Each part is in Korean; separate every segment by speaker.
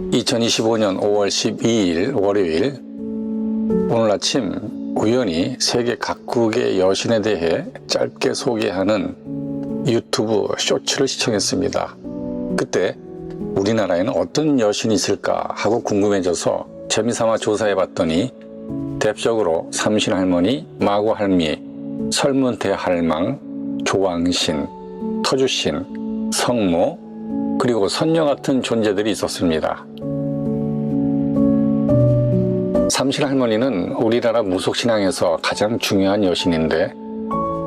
Speaker 1: (2025년 5월 12일) 월요일, 오늘 아침 우연히 세계 각국의 여신에 대해 짧게 소개하는 유튜브 쇼츠를 시청했습니다. 그때 우리나라에는 어떤 여신이 있을까 하고 궁금해져서 재미삼아 조사해봤더니 대표적으로 삼신할머니, 마구할미, 설문대할망, 조왕신, 터주신, 성모, 그리고 선녀 같은 존재들이 있었습니다. 삼신할머니는 우리나라 무속신앙에서 가장 중요한 여신인데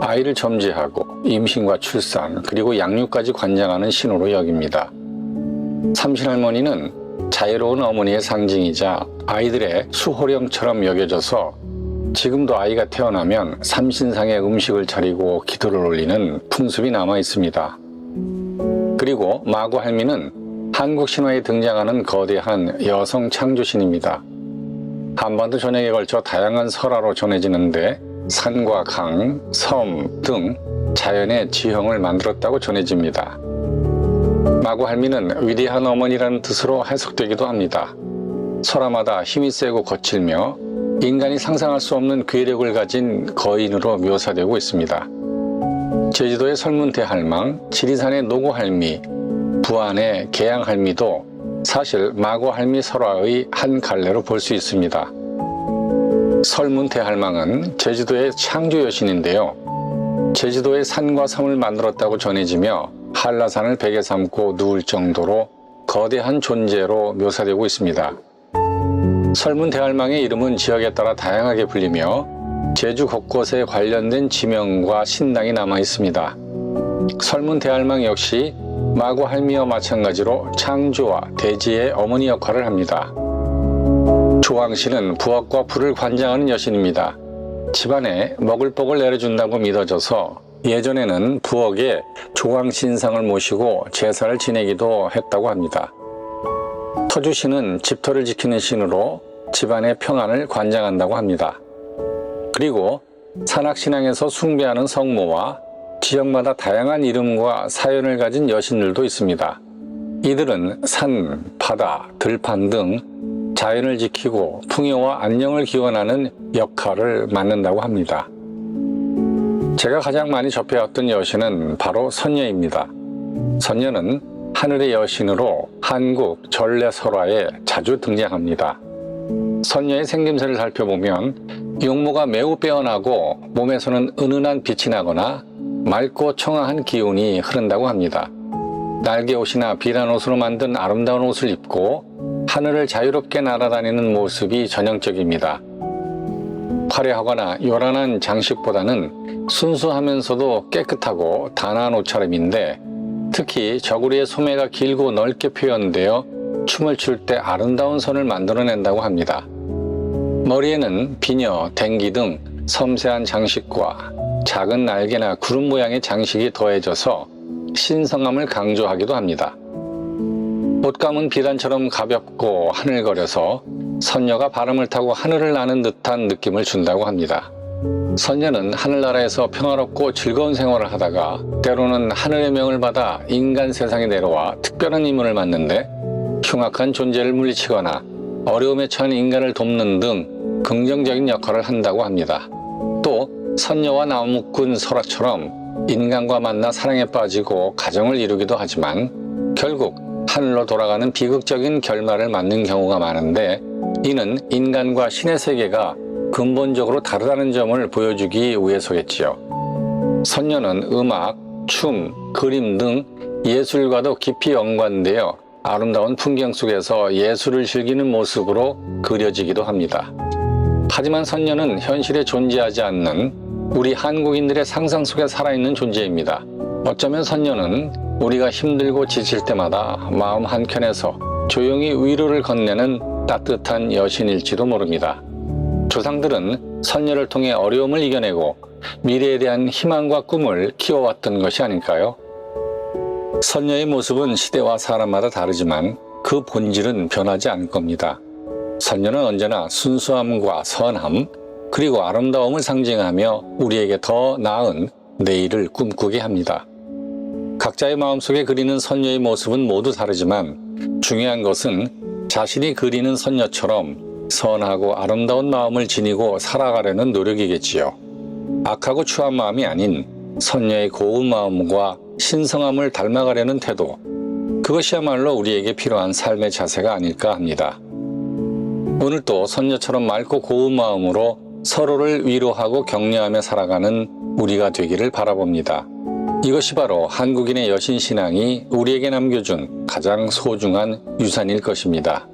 Speaker 1: 아이를 점지하고 임신과 출산 그리고 양육까지 관장하는 신으로 여깁니다. 삼신할머니는 자애로운 어머니의 상징이자 아이들의 수호령처럼 여겨져서 지금도 아이가 태어나면 삼신상에 음식을 차리고 기도를 올리는 풍습이 남아 있습니다. 그리고 마구할미는 한국 신화에 등장하는 거대한 여성 창조신입니다. 한반도 전역에 걸쳐 다양한 설화로 전해지는데 산과 강, 섬 등 자연의 지형을 만들었다고 전해집니다. 마구할미는 위대한 어머니라는 뜻으로 해석되기도 합니다. 설화마다 힘이 세고 거칠며 인간이 상상할 수 없는 괴력을 가진 거인으로 묘사되고 있습니다. 제주도의 설문대할망, 지리산의 노고할미, 부안의 계양할미도 사실 마구할미 설화의 한 갈래로 볼 수 있습니다. 설문대할망은 제주도의 창조 여신인데요. 제주도의 산과 섬을 만들었다고 전해지며 한라산을 베개 삼고 누울 정도로 거대한 존재로 묘사되고 있습니다. 설문대할망의 이름은 지역에 따라 다양하게 불리며 제주 곳곳에 관련된 지명과 신당이 남아 있습니다. 설문대할망 역시 마구할미와 마찬가지로 창조와 대지의 어머니 역할을 합니다. 조왕신은 부엌과 불을 관장하는 여신입니다. 집안에 먹을 복을 내려준다고 믿어져서 예전에는 부엌에 조왕신상을 모시고 제사를 지내기도 했다고 합니다. 터주신은 집터를 지키는 신으로 집안의 평안을 관장한다고 합니다. 그리고 산악신앙에서 숭배하는 성모와 지역마다 다양한 이름과 사연을 가진 여신들도 있습니다. 이들은 산, 바다, 들판 등 자연을 지키고 풍요와 안녕을 기원하는 역할을 맡는다고 합니다. 제가 가장 많이 접해왔던 여신은 바로 선녀입니다. 선녀는 하늘의 여신으로 한국 전래설화에 자주 등장합니다. 선녀의 생김새를 살펴보면 용모가 매우 빼어나고 몸에서는 은은한 빛이 나거나 맑고 청아한 기운이 흐른다고 합니다. 날개옷이나 비단 옷으로 만든 아름다운 옷을 입고 하늘을 자유롭게 날아다니는 모습이 전형적입니다. 화려하거나 요란한 장식보다는 순수하면서도 깨끗하고 단아한 옷차림인데 특히 저고리의 소매가 길고 넓게 표현되어 춤을 출 때 아름다운 선을 만들어낸다고 합니다. 머리에는 비녀, 댕기 등 섬세한 장식과 작은 날개나 구름 모양의 장식이 더해져서 신성함을 강조하기도 합니다. 옷감은 비단처럼 가볍고 하늘거려서 선녀가 바람을 타고 하늘을 나는 듯한 느낌을 준다고 합니다. 선녀는 하늘나라에서 평화롭고 즐거운 생활을 하다가 때로는 하늘의 명을 받아 인간 세상에 내려와 특별한 임무를 맡는데 흉악한 존재를 물리치거나 어려움에 처한 인간을 돕는 등 긍정적인 역할을 한다고 합니다. 또 선녀와 나무꾼 설화처럼 인간과 만나 사랑에 빠지고 가정을 이루기도 하지만 결국 하늘로 돌아가는 비극적인 결말을 맞는 경우가 많은데 이는 인간과 신의 세계가 근본적으로 다르다는 점을 보여주기 위해서겠지요. 선녀는 음악, 춤, 그림 등 예술과도 깊이 연관되어 아름다운 풍경 속에서 예술을 즐기는 모습으로 그려지기도 합니다. 하지만 선녀는 현실에 존재하지 않는 우리 한국인들의 상상 속에 살아있는 존재입니다. 어쩌면 선녀는 우리가 힘들고 지칠 때마다 마음 한켠에서 조용히 위로를 건네는 따뜻한 여신일지도 모릅니다. 조상들은 선녀를 통해 어려움을 이겨내고 미래에 대한 희망과 꿈을 키워왔던 것이 아닐까요? 선녀의 모습은 시대와 사람마다 다르지만 그 본질은 변하지 않을 겁니다. 선녀는 언제나 순수함과 선함, 그리고 아름다움을 상징하며 우리에게 더 나은 내일을 꿈꾸게 합니다. 각자의 마음속에 그리는 선녀의 모습은 모두 다르지만 중요한 것은 자신이 그리는 선녀처럼 선하고 아름다운 마음을 지니고 살아가려는 노력이겠지요. 악하고 추한 마음이 아닌 선녀의 고운 마음과 신성함을 닮아가려는 태도, 그것이야말로 우리에게 필요한 삶의 자세가 아닐까 합니다. 오늘도 선녀처럼 맑고 고운 마음으로 서로를 위로하고 격려하며 살아가는 우리가 되기를 바라봅니다. 이것이 바로 한국인의 여신신앙이 우리에게 남겨준 가장 소중한 유산일 것입니다.